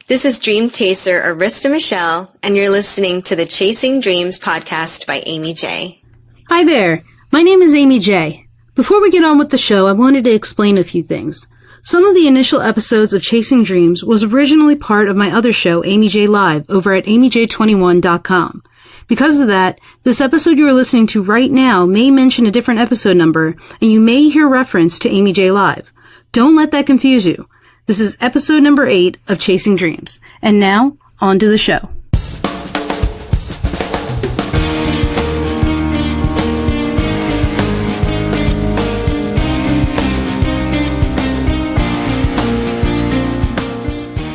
This is Dream Chaser Arista Michelle, and you're listening to the Chasing Dreams podcast by Aimee J. Hi there. My name is Aimee J. Before we get on with the show, I wanted to explain a few things. Some of the initial episodes of Chasing Dreams was originally part of my other show, Aimee J Live, over at AimeeJ21.com. Because of that, this episode you are listening to right now may mention a different episode number, and you may hear reference to Aimee J Live. Don't let that confuse you. This is episode number 8 of Chasing Dreams. And now, on to the show.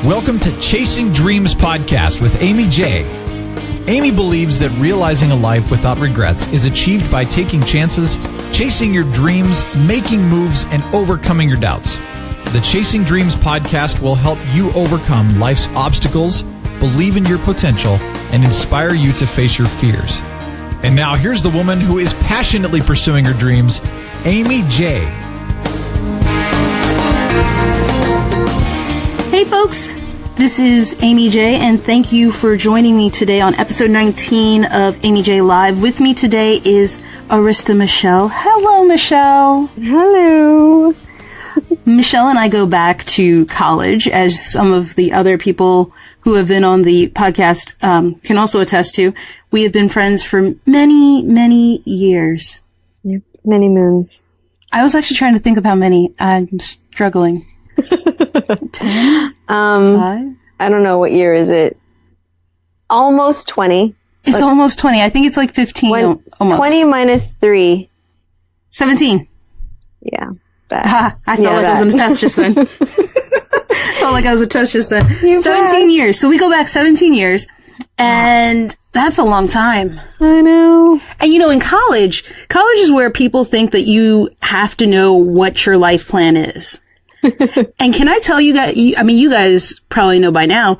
Welcome to Chasing Dreams podcast with Aimee J. Aimee believes that realizing a life without regrets is achieved by taking chances, chasing your dreams, making moves, and overcoming your doubts. The Chasing Dreams podcast will help you overcome life's obstacles, believe in your potential, and inspire you to face your fears. And now here's the woman who is passionately pursuing her dreams, Aimee J. Hey folks, this is Aimee J, and thank you for joining me today on episode 19 of Aimee J Live. With me today is Arista Michelle. Hello, Michelle. Hello. Michelle and I go back to college, as some of the other people who have been on the podcast can also attest to. We have been friends for many, many years. Yep, many moons. I was actually trying to think of how many. I'm struggling. 10? 5? I don't know, what year is it? Almost 20. It's almost 20. I think it's like 15. Almost. 20 minus 3. 17. Yeah. I felt like I was on a test just then. Felt like I was a test just then. 17 years. So we go back 17 years, and that's a long time. I know. And you know, in college is where people think that you have to know what your life plan is. And can I tell you guys, you guys probably know by now,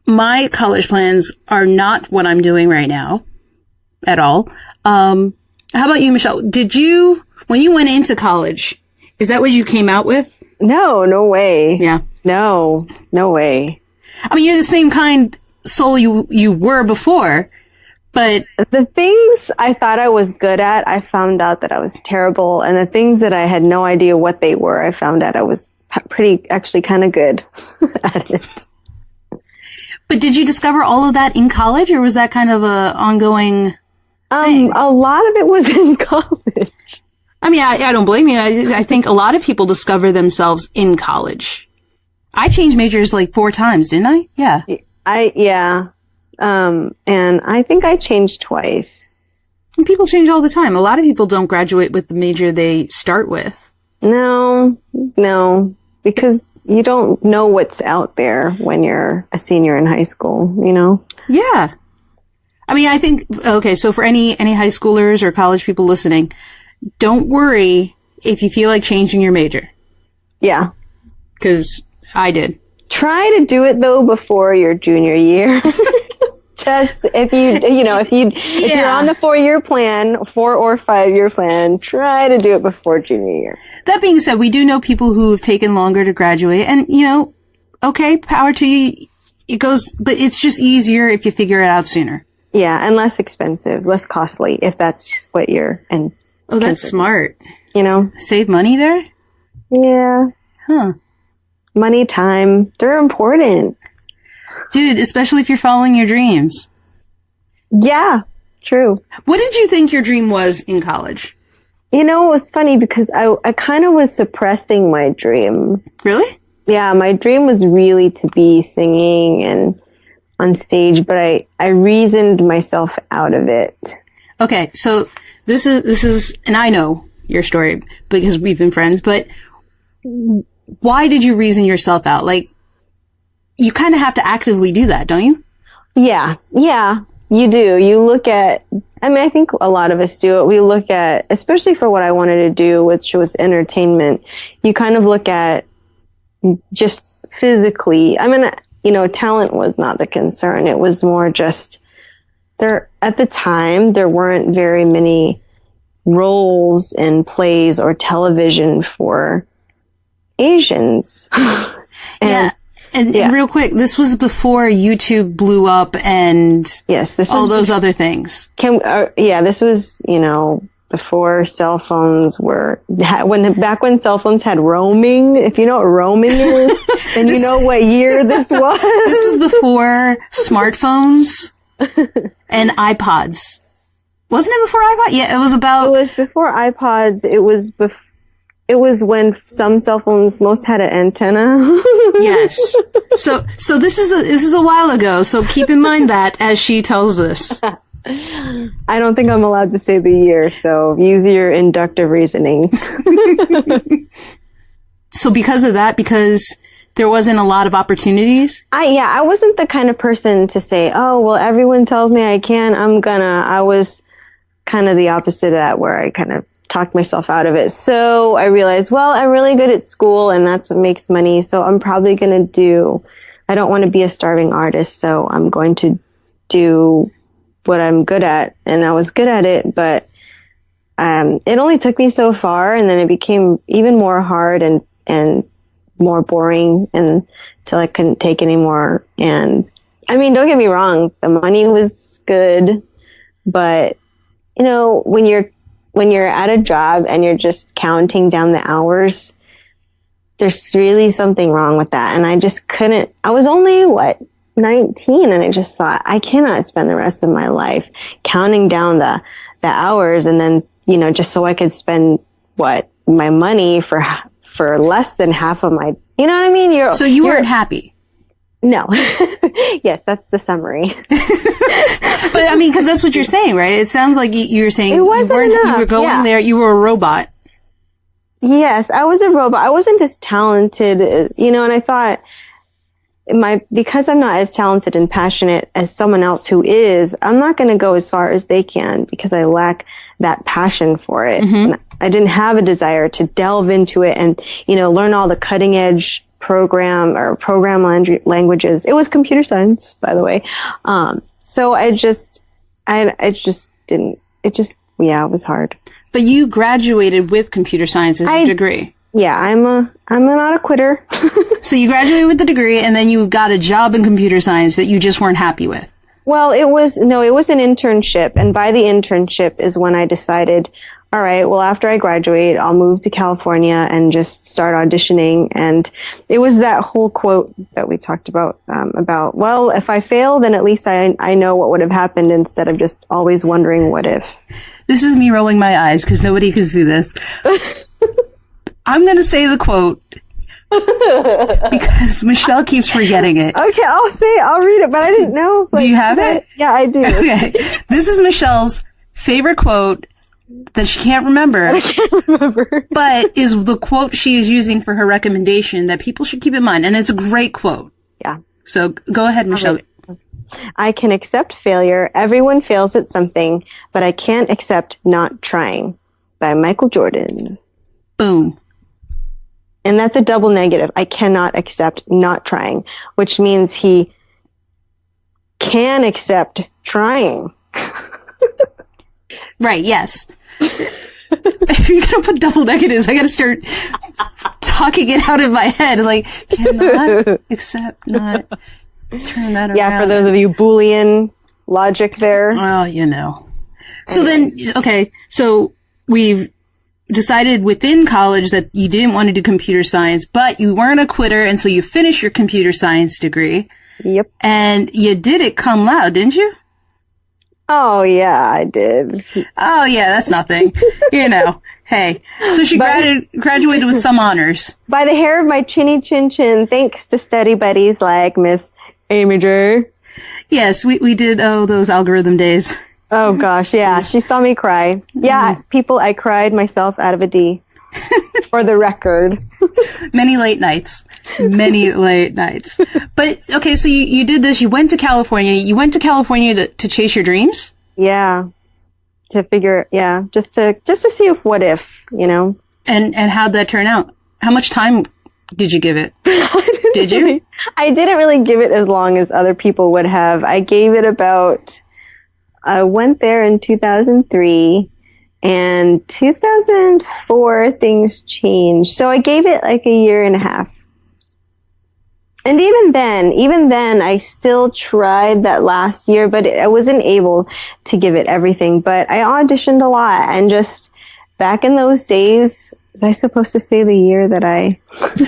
my college plans are not what I'm doing right now at all. How about you, Michelle? When you went into college, is that what you came out with? No way. Yeah. No way. I mean, you're the same kind soul you were before, but the things I thought I was good at, I found out that I was terrible. And the things that I had no idea what they were, I found out I was actually kind of good at it. But did you discover all of that in college, or was that kind of a ongoing thing? A lot of it was in college. I mean, I don't blame you. I think a lot of people discover themselves in college. I changed majors like 4 times, didn't I? Yeah. Yeah. And I think I changed twice. And people change all the time. A lot of people don't graduate with the major they start with. No, because you don't know what's out there when you're a senior in high school, you know? Yeah. I mean, I think, okay, so for any high schoolers or college people listening, don't worry if you feel like changing your major. Yeah. Because I did. Try to do it, though, before your junior year. Just if you're on the 4-year plan, 4 or 5-year plan, try to do it before junior year. That being said, we do know people who have taken longer to graduate, and okay, power to you. It goes, but it's just easier if you figure it out sooner. Yeah, and less expensive, less costly, if that's what you're in. Oh, that's smart. Save money there? Yeah. Huh. Money, time, they're important. Dude, especially if you're following your dreams. Yeah, true. What did you think your dream was in college? It was funny because I kind of was suppressing my dream. Really? Yeah, my dream was really to be singing and on stage, but I reasoned myself out of it. Okay, so this is, and I know your story because we've been friends, but why did you reason yourself out? Like, you kind of have to actively do that, don't you? Yeah, you do. You look at, I think a lot of us do it. We look at, especially for what I wanted to do, which was entertainment, you kind of look at just physically. Talent was not the concern. It was more just at the time, there weren't very many roles in plays or television for Asians. Yeah. And real quick, this was before YouTube blew up and all those other things. This was, before cell phones were, back when cell phones had roaming. If you know what roaming is, then you know what year this was. This is before smartphones and iPods. Wasn't it before iPod? Yeah, it was before iPods. It was when some cell phones most had an antenna. Yes. So this is a while ago. So keep in mind that as she tells this. I don't think I'm allowed to say the year, so use your inductive reasoning. So because of that, because there wasn't a lot of opportunities? I wasn't the kind of person to say, oh, well, everyone tells me I can, I was kind of the opposite of that, where I kind of talked myself out of it. So I realized, well, I'm really good at school and that's what makes money. So I'm probably going to I don't want to be a starving artist. So I'm going to do what I'm good at. And I was good at it, but it only took me so far, and then it became even more hard and more boring until I couldn't take anymore. And I mean, don't get me wrong, the money was good, but when you're at a job and you're just counting down the hours, there's really something wrong with that. And I just couldn't. I was only 19, and I just thought, I cannot spend the rest of my life counting down the hours, and then just so I could spend my money for less than half of my. You know what I mean? So you weren't happy. No. Yes, that's the summary. But I mean, because that's what you're saying, right? It sounds like you're saying you were going there, you were a robot. Yes, I was a robot. I wasn't as talented, and I thought because I'm not as talented and passionate as someone else who is, I'm not going to go as far as they can because I lack that passion for it. Mm-hmm. I didn't have a desire to delve into it and, learn all the cutting edge program languages. It was computer science, by the way. So I just didn't, it was hard. But you graduated with computer science as your degree. Yeah, I'm not a quitter. So you graduated with the degree, and then you got a job in computer science that you just weren't happy with. Well, it was an internship, and by the internship is when I decided, all right, well, after I graduate, I'll move to California and just start auditioning. And it was that whole quote that we talked about, well, if I fail, then at least I know what would have happened instead of just always wondering what if. This is me rolling my eyes because nobody can see this. I'm going to say the quote because Michelle keeps forgetting it. Okay, I'll read it, but I didn't know. Do you have it? Yeah, I do. Okay. This is Michelle's favorite quote that she can't remember. I can't remember. But is the quote she is using for her recommendation that people should keep in mind. And it's a great quote. Yeah. So go ahead, Michelle. I can accept failure. Everyone fails at something, but I can't accept not trying. By Michael Jordan. Boom. And that's a double negative. I cannot accept not trying, which means he can accept trying. Right, yes. If you're going to put double negatives, I got to start talking it out in my head. Like, cannot accept not turn that around. Yeah, for those of you Boolean logic there. Well, So then, okay, so we've decided within college that you didn't want to do computer science, but you weren't a quitter, and so you finished your computer science degree. Yep. And you did it cum laude, didn't you? Oh, yeah, I did. Oh, yeah, that's nothing. Hey. So she graduated with some honors. By the hair of my chinny chin chin, thanks to study buddies like Miss Aimee J. Yes, we did, those algorithm days. Oh, gosh, yeah. She saw me cry. Yeah, people, I cried myself out of a D. For the record. Many late nights. But, okay, so you did this. You went to California. You went to California to chase your dreams? Yeah. Just to see what if, And how'd that turn out? How much time did you give it? Did you? I didn't really give it as long as other people would have. I gave it I went there in 2003, and 2004 things changed. So I gave it like a year and a half. And even then, I still tried that last year, but I wasn't able to give it everything. But I auditioned a lot, and just back in those days, was I supposed to say the year that I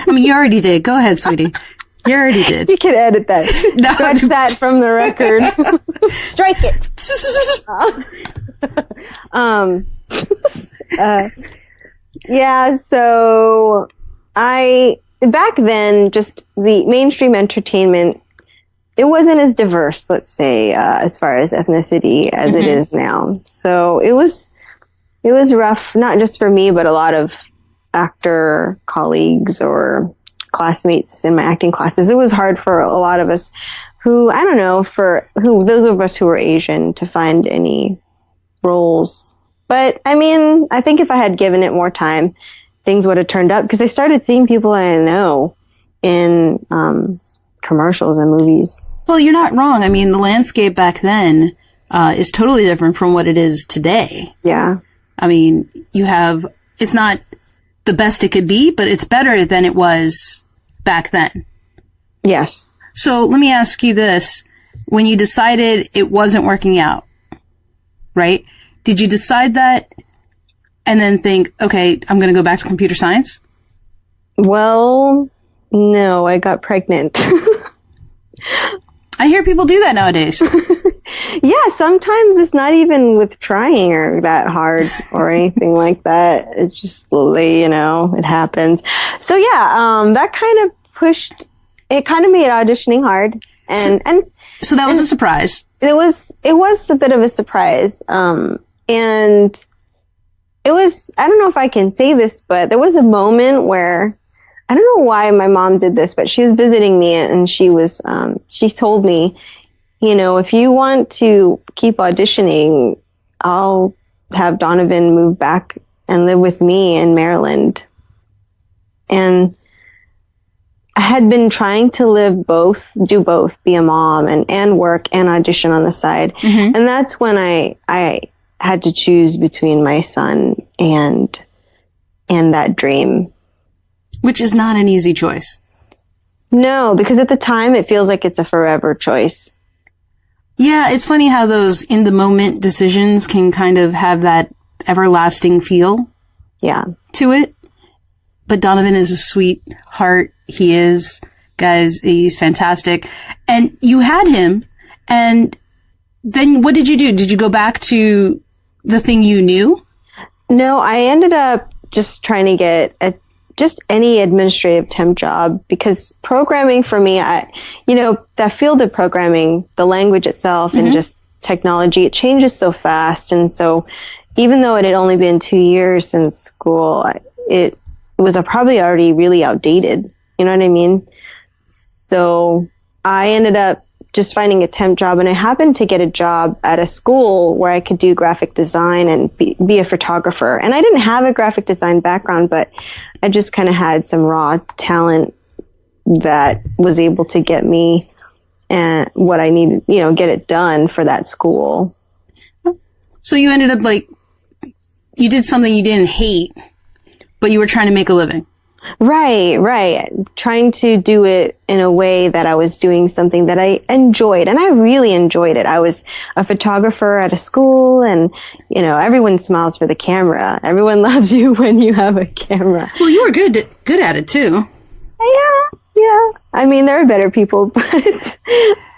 mean, you already did. Go ahead, sweetie. You already did. You can edit that. No. Scratch that from the record. Strike it. Yeah, so back then, just the mainstream entertainment, it wasn't as diverse, let's say, as far as ethnicity as it is now. So it was rough, not just for me, but a lot of actor colleagues or classmates in my acting classes. It was hard for a lot of us those of us who were Asian to find any roles. But I mean, I think if I had given it more time, things would have turned up, because I started seeing people I know in commercials and movies. Well, you're not wrong. I mean, the landscape back then is totally different from what it is today. Yeah. I mean, it's not the best it could be, but it's better than it was back then. Yes. So let me ask you this. When you decided it wasn't working out, right? Did you decide that and then think, okay, I'm going to go back to computer science? Well, no, I got pregnant. I hear people do that nowadays. Yeah, sometimes it's not even with trying or that hard or anything like that. It's just, it happens. So yeah, that kind of made auditioning hard. So that was a surprise. It was a bit of a surprise. And it was, I don't know if I can say this, but there was a moment where, I don't know why my mom did this, but she was visiting me, and she told me, if you want to keep auditioning, I'll have Donovan move back and live with me in Maryland. And I had been trying to do both, be a mom and work and audition on the side. Mm-hmm. And that's when I had to choose between my son and that dream. Which is not an easy choice. No, because at the time it feels like it's a forever choice. Yeah, it's funny how those in-the-moment decisions can kind of have that everlasting feel to it. But Donovan is a sweetheart. He is. Guys, he's fantastic. And you had him, and then what did you do? Did you go back to the thing you knew? No, I ended up just trying to get just any administrative temp job, because programming for me, that field of programming, the language itself and just technology, it changes so fast. And so even though it had only been 2 years since school, it was probably already really outdated. You know what I mean? So I ended up just finding a temp job, and I happened to get a job at a school where I could do graphic design and be a photographer. And I didn't have a graphic design background, but I just kind of had some raw talent that was able to get me and what I needed, get it done for that school. So you ended up you did something you didn't hate, but you were trying to make a living. Right. Trying to do it in a way that I was doing something that I enjoyed. And I really enjoyed it. I was a photographer at a school, and, everyone smiles for the camera. Everyone loves you when you have a camera. Well, you were good at it too. Yeah. I mean, there are better people, but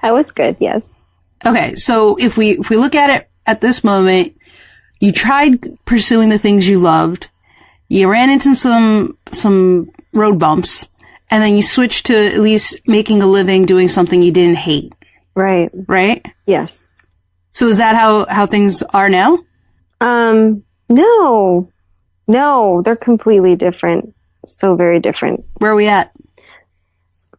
I was good. Yes. Okay. So if we look at it at this moment, you tried pursuing the things you loved. You ran into some road bumps, and then you switched to at least making a living doing something you didn't hate. Right. Right? Yes. So is that how things are now? No, they're completely different. So very different. Where are we at?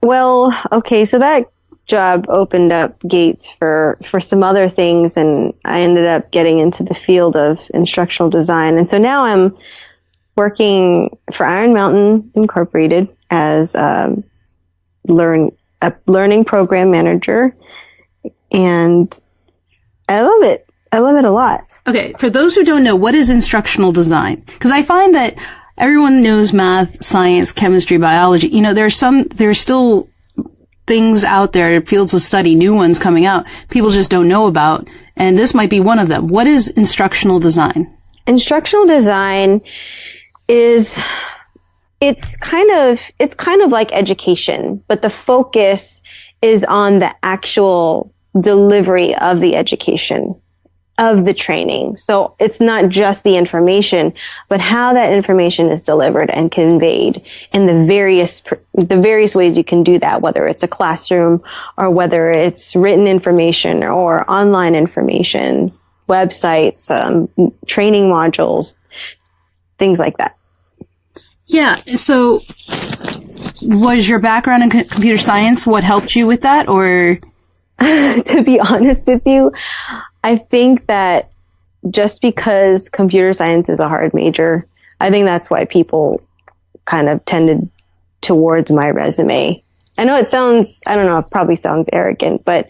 Well, okay, so that job opened up gates for some other things, and I ended up getting into the field of instructional design. And so now I'm working for Iron Mountain Incorporated as a learning program manager, and I love it. I love it a lot. Okay, for those who don't know, what is instructional design? Because I find that everyone knows math, science, chemistry, biology. There's still things out there, fields of study, new ones coming out, people just don't know about. And this might be one of them. What is instructional design? Instructional design is, it's kind of like education, but the focus is on the actual delivery of the education, of the training. So it's not just the information, but how that information is delivered and conveyed in the various ways you can do that, whether it's a classroom or whether it's written information or online information, websites, training modules, things like that. Yeah. So was your background in computer science what helped you with that, or? To be honest with you, I think that just because computer science is a hard major, I think that's why people kind of tended towards my resume. I know it probably sounds arrogant, but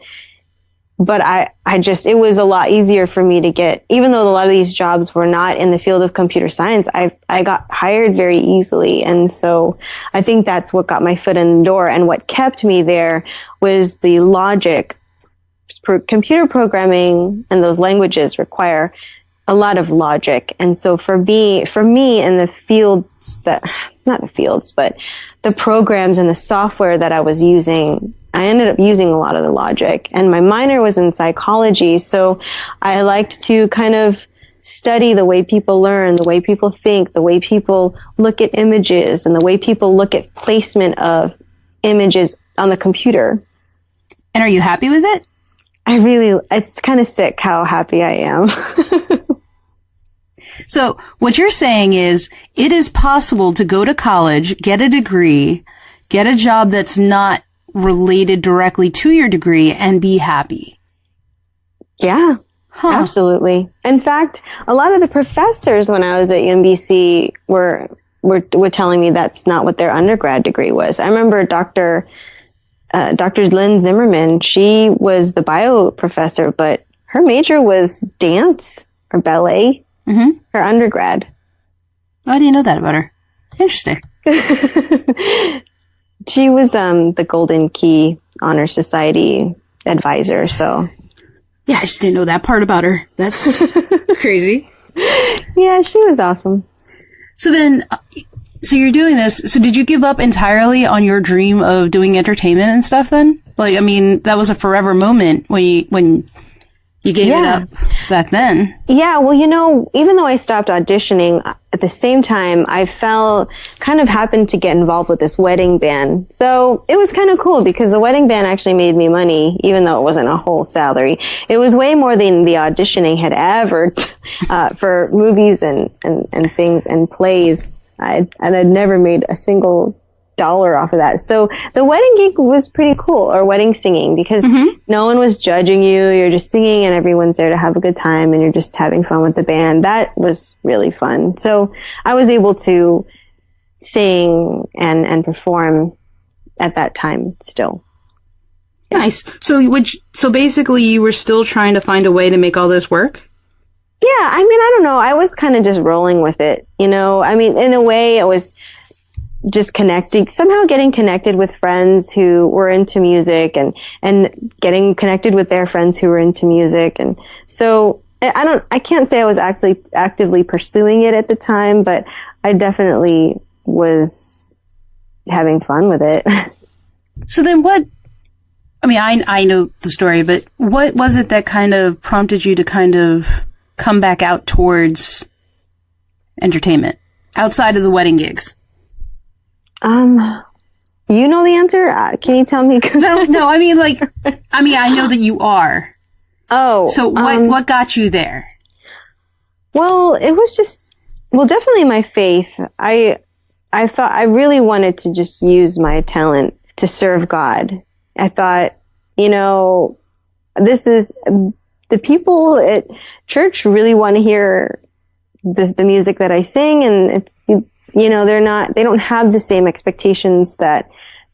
I just, it was a lot easier for me to get, even though a lot of these jobs were not in the field of computer science, I got hired very easily. And so I think that's what got my foot in the door. And what kept me there was the logic. Computer programming and those languages require a lot of logic. And so for me in the fields not the fields, but the programs and the software that I was using, I ended up using a lot of the logic. And my minor was in psychology, so I liked to kind of study the way people learn, the way people think, the way people look at images, and the way people look at placement of images on the computer. And are you happy with it? It's kind of sick how happy I am. So what you're saying is it is possible to go to college, get a degree, get a job that's not related directly to your degree, and be happy. Yeah, absolutely. In fact, a lot of the professors when I was at UMBC were telling me that's not what their undergrad degree was. I remember Dr. Lynn Zimmerman, she was the bio professor, but her major was dance or ballet, her undergrad. I didn't know that about her. Interesting. She was the Golden Key Honor Society advisor, so. Yeah, I just didn't know that part about her. That's crazy. Yeah, she was awesome. So then, so you're doing this. So did you give up entirely on your dream of doing entertainment and stuff then? Like, I mean, that was a forever moment when you gave it up back then. Yeah, well, even though I stopped auditioning, at the same time, I happened to get involved with this wedding band. So it was kind of cool because the wedding band actually made me money, even though it wasn't a whole salary. It was way more than the auditioning had ever for movies and things and plays. And I'd never made a single dollar off of that. So the wedding gig was pretty cool, or wedding singing, because no one was judging you. You're just singing and everyone's there to have a good time and you're just having fun with the band. That was really fun. So I was able to sing and perform at that time still. Nice. So basically you were still trying to find a way to make all this work? Yeah. I mean, I don't know. I was kind of just rolling with it. I mean, in a way it was just getting connected with friends who were into music and getting connected with their friends who were into music. And so I can't say I was actively pursuing it at the time, but I definitely was having fun with it. So then I know the story, but what was it that kind of prompted you to kind of come back out towards entertainment outside of the wedding gigs? You know the answer? Can you tell me? No, I know that you are. Oh. So what got you there? Well, it was definitely my faith. I thought I really wanted to just use my talent to serve God. I thought, this is, the people at church really want to hear the music that I sing, and it's, they don't have the same expectations that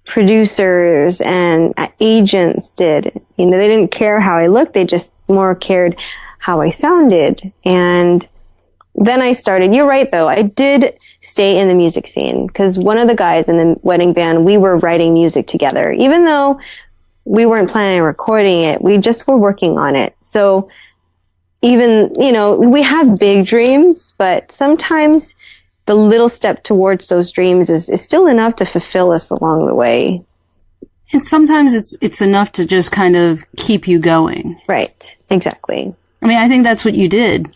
producers and agents did. They didn't care how I looked. They just more cared how I sounded. And then I started, you're right though, I did stay in the music scene. Because one of the guys in the wedding band, we were writing music together. Even though we weren't planning on recording it, we just were working on it. So even, we have big dreams, but sometimes the little step towards those dreams is still enough to fulfill us along the way. And sometimes it's enough to just kind of keep you going. Right. Exactly. I mean, I think that's what you did.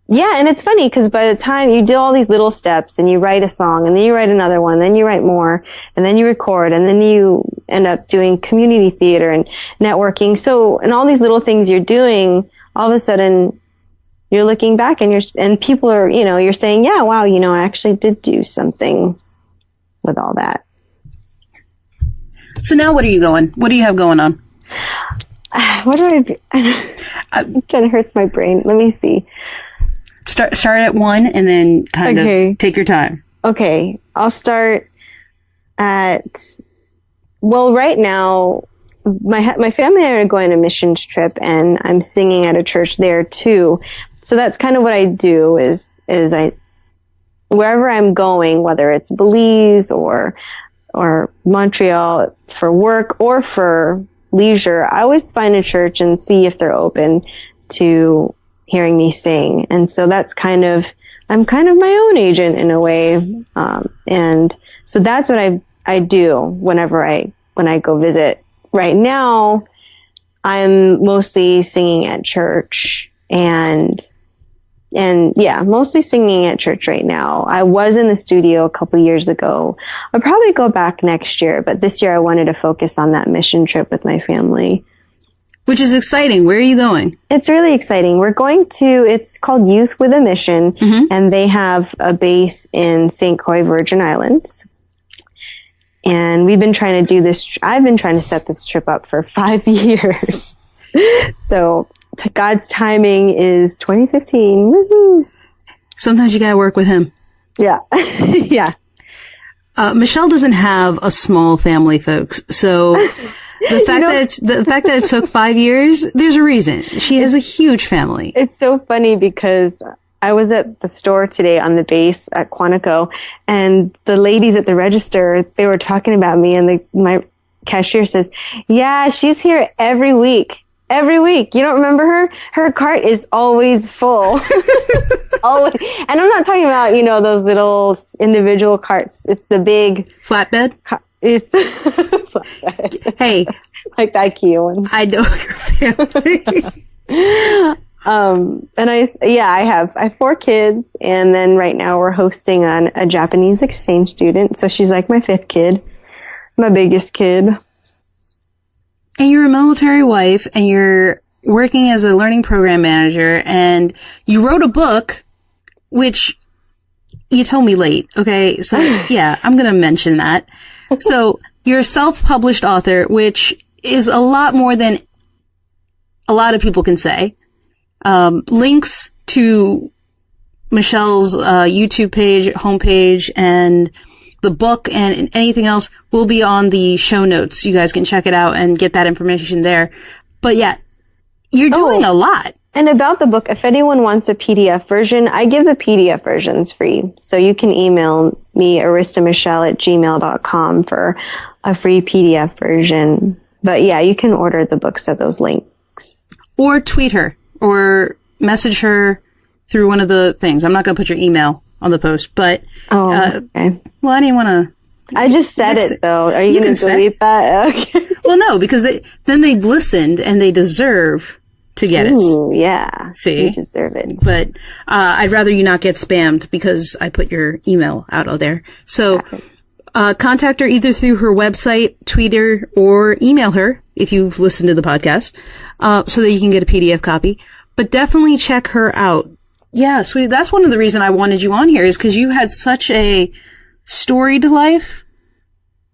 Yeah, and it's funny because by the time you do all these little steps and you write a song and then you write another one, then you write more and then you record and then you end up doing community theater and networking. So, and all these little things you're doing, all of a sudden you're looking back and people are, you're saying, yeah, wow, I actually did do something with all that. So now what do you have going on? What do it kind of hurts my brain. Let me see. Start at one and then kind of take your time. Okay. I'll start at, well, right now, my family and I are going on a missions trip and I'm singing at a church there too. So that's kind of what I do is wherever I'm going, whether it's Belize or Montreal for work or for leisure, I always find a church and see if they're open to hearing me sing. And so I'm kind of my own agent in a way. And so that's what I do when I go visit. Right now, I'm mostly singing at church and yeah, mostly singing at church right now. I was in the studio a couple years ago. I'll probably go back next year, but this year I wanted to focus on that mission trip with my family. Which is exciting. Where are you going? It's really exciting. It's called Youth with a Mission, and they have a base in St. Croix, Virgin Islands. And we've been trying to do this. I've been trying to set this trip up for 5 years. So God's timing is 2015. Woohoo! Sometimes you gotta work with him. Yeah. Yeah. Michelle doesn't have a small family, folks. So the fact that it took 5 years, there's a reason. She has a huge family. It's so funny because I was at the store today on the base at Quantico, and the ladies at the register, they were talking about me, and my cashier says, yeah, she's here every week. Every week. You don't remember her? Her cart is always full. Always. And I'm not talking about, those little individual carts. It's the big flatbed. It's flatbed. Hey, like the IKEA one. I know your family. And I have 4 kids, and then right now we're hosting on a Japanese exchange student. So she's like my 5th kid, my biggest kid. And you're a military wife, and you're working as a learning program manager, and you wrote a book, which you told me late. Okay. So yeah, I'm going to mention that. So you're a self-published author, which is a lot more than a lot of people can say. Links to Michelle's YouTube page, homepage, and the book and anything else will be on the show notes. You guys can check it out and get that information there. But yeah, you're doing a lot. And about the book, if anyone wants a PDF version, I give the PDF versions free. So you can email me, aristamichelle@gmail.com for a free PDF version. But yeah, you can order the books at those links. Or tweet her or message her through one of the things. I'm not going to put your email on the post, but okay. Well, I didn't want to. I just said it though. Are you going to delete that? Okay. Well, no, because they've listened and they deserve to get it. Ooh, yeah. See, you deserve it. But I'd rather you not get spammed because I put your email out of there. So contact her either through her website, Twitter, or email her if you've listened to the podcast, so that you can get a PDF copy. But definitely check her out. Yeah, sweetie, that's one of the reasons I wanted you on here is because you had such a storied life.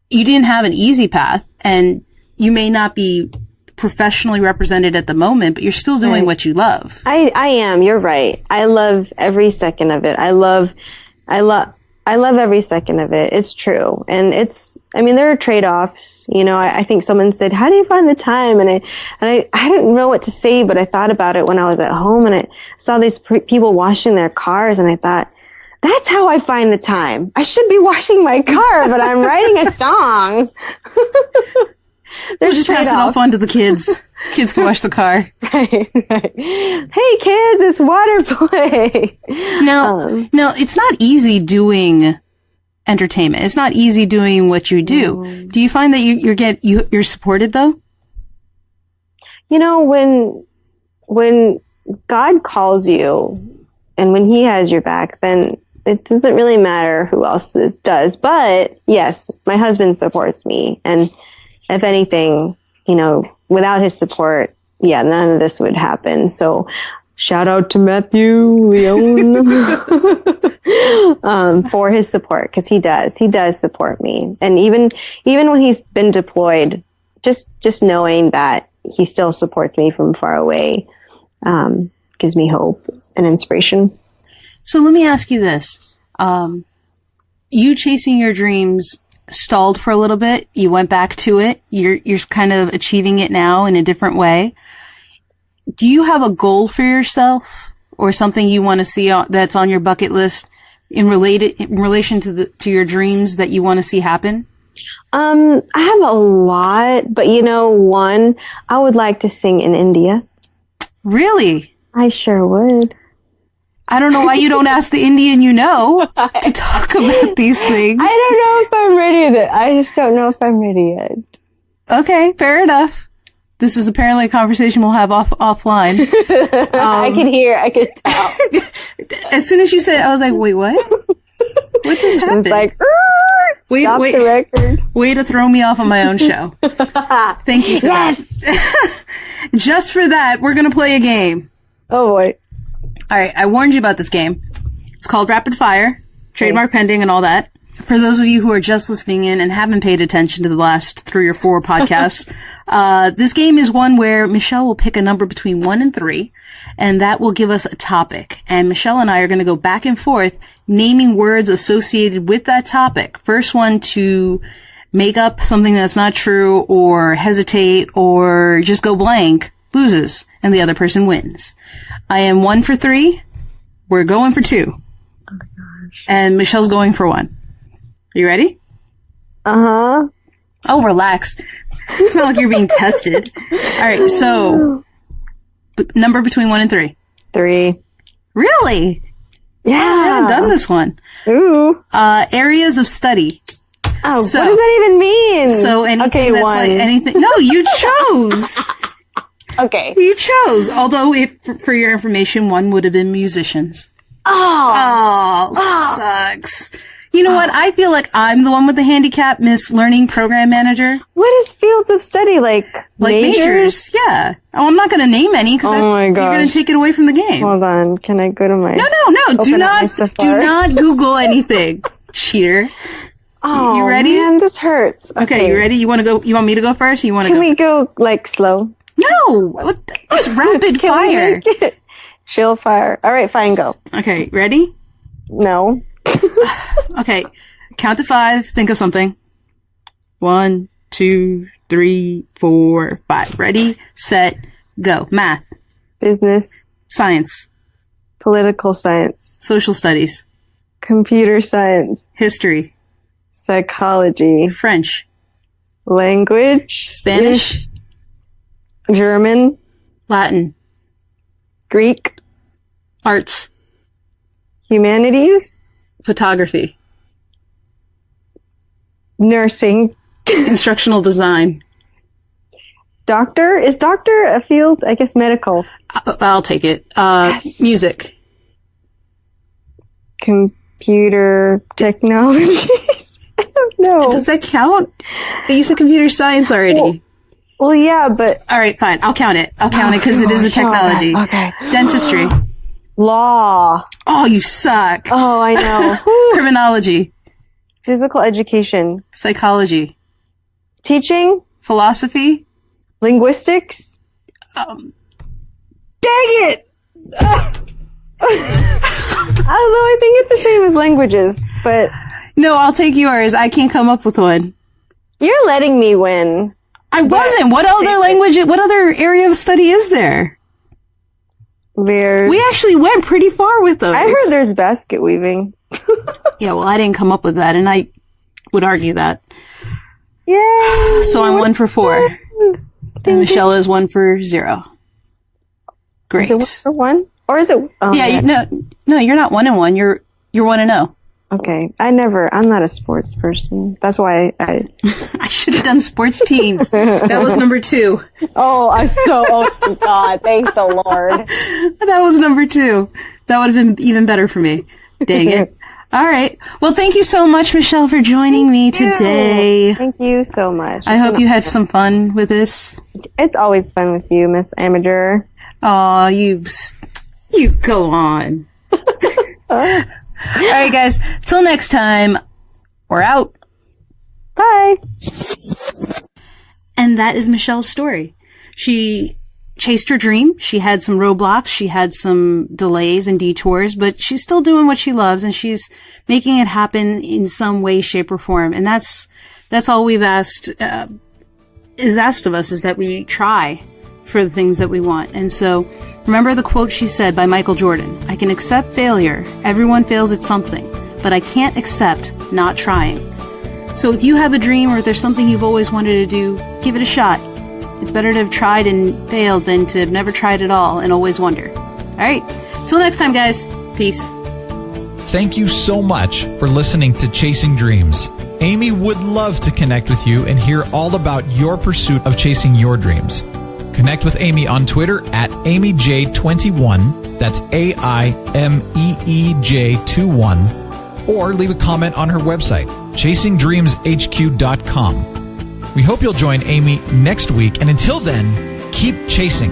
You didn't have an easy path, and you may not be professionally represented at the moment, but you're still doing what you love. I am. You're right. I love every second of it. I love every second of it. It's true. And there are trade-offs. I think someone said, how do you find the time? And I didn't know what to say, but I thought about it when I was at home and I saw these people washing their cars and I thought, That's how I find the time. I should be washing my car, but I'm writing a song. We'll just pass it off on to the kids. Kids can wash the car. Right. Hey kids, it's water play. No, it's not easy doing entertainment. It's not easy doing what you do. Do you find that you're supported though? You know, when God calls you and when he has your back, then it doesn't really matter who else does. But yes, my husband supports me. And if anything, you know, without his support, none of this would happen. So shout out to Matthew Leone for his support, because he does support me. And even when he's been deployed, just knowing that he still supports me from far away gives me hope and inspiration. So let me ask you this. You chasing your dreams stalled for a little bit. You went back to it. You're kind of achieving it now in a different way. Do you have a goal for yourself or something you want to see that's on your bucket list in relation to your dreams that you want to see happen? I have a lot, but one, I would like to sing in India. Really? I sure would. I don't know why you don't ask the Indian to talk about these things. I don't know if I'm ready yet. I just don't know if I'm ready yet. Okay, fair enough. This is apparently a conversation we'll have offline. I could tell. As soon as you said it, I was like, wait, what? What just happened? It's like, stop the record. Way to throw me off on my own show. Thank you for that. Just for that, we're going to play a game. Oh, boy. All right, I warned you about this game. It's called Rapid Fire, trademark pending and all that. For those of you who are just listening in and haven't paid attention to the last 3 or 4 podcasts, this game is one where Michelle will pick a number between 1 and 3, and that will give us a topic. And Michelle and I are going to go back and forth naming words associated with that topic. First one to make up something that's not true or hesitate or just go blank loses, and the other person wins. I am 1 for 3. We're going for 2. Oh my gosh. And Michelle's going for 1. You ready? Uh-huh. Oh, relax. It's not like you're being tested. All right, so number between 1 and 3. 3. Really? Yeah. I haven't done this one. Ooh. Areas of study. Oh, what does that even mean? So anything that's 1. like anything. No, you chose. Okay. You chose. Although, for your information, 1 would have been musicians. Oh, sucks. You know what? I feel like I'm the one with the handicap, Miss Learning Program Manager. What is fields of study? Like majors? Yeah. Oh, I'm not going to name any because you're going to take it away from the game. Hold on. Can I go to my... No. Do not Google anything, cheater. Oh, you ready? Man, this hurts. Okay, you ready? You want me to go first? Or you want to Can we go slow? No. It's rapid fire. We make it? Chill fire. All right, fine, go. Okay, ready? No. Okay, count to 5. Think of something. 1, 2, 3, 4, 5. Ready, set, go. Math. Business. Science. Political science. Social studies. Computer science. History. Psychology. French. Language. Spanish. German. Latin. Greek. Arts. Humanities. Photography. Nursing. Instructional design. Doctor? Is doctor a field? I guess medical. I'll take it. Yes. Music. Computer technologies. I don't know. Does that count? You said computer science already. Well, yeah, but... All right, fine. I'll count it because it is a technology. Okay. Dentistry. Law. Oh, you suck. Oh, I know. Criminology. Physical education. Psychology. Teaching. Philosophy. Linguistics. Dang it! Although I think it's the same as languages, but... No, I'll take yours. I can't come up with one. You're letting me win. I wasn't. What other area of study is there? We actually went pretty far with those. I heard there's basket weaving. Yeah, well, I didn't come up with that, and I would argue that. Yay! So I'm 1 for 4. And Michelle is 1 for 0. Great. Is it 1 for 1? Or is it... Oh, yeah, no, you're not 1 and 1. You're 1 and 0. Okay. I'm not a sports person. That's why I should have done sports teams. That was number 2. Oh God, thank the Lord. That was number 2. That would have been even better for me. Dang it. All right. Well, thank you so much, Michelle, for joining me today. Thank you so much. I hope you had some fun with this. It's always fun with you, Miss Amateur. Aw, you go on. All right, guys. Till next time, we're out. Bye. And that is Michelle's story. She chased her dream. She had some roadblocks. She had some delays and detours, but she's still doing what she loves, and she's making it happen in some way, shape, or form. And that's all we've asked of us, is that we try for the things that we want. And so remember the quote she said by Michael Jordan: "I can accept failure. Everyone fails at something, but I can't accept not trying." So if you have a dream, or if there's something you've always wanted to do, give it a shot. It's better to have tried and failed than to have never tried at all and always wonder. All right. Till next time, guys. Peace. Thank you so much for listening to Chasing Dreams. Aimee would love to connect with you and hear all about your pursuit of chasing your dreams. Connect with Aimee on Twitter at Aimee J21. That's AIMEEJ21. Or leave a comment on her website, chasingdreamshq.com. We hope you'll join Aimee next week, and until then, keep chasing.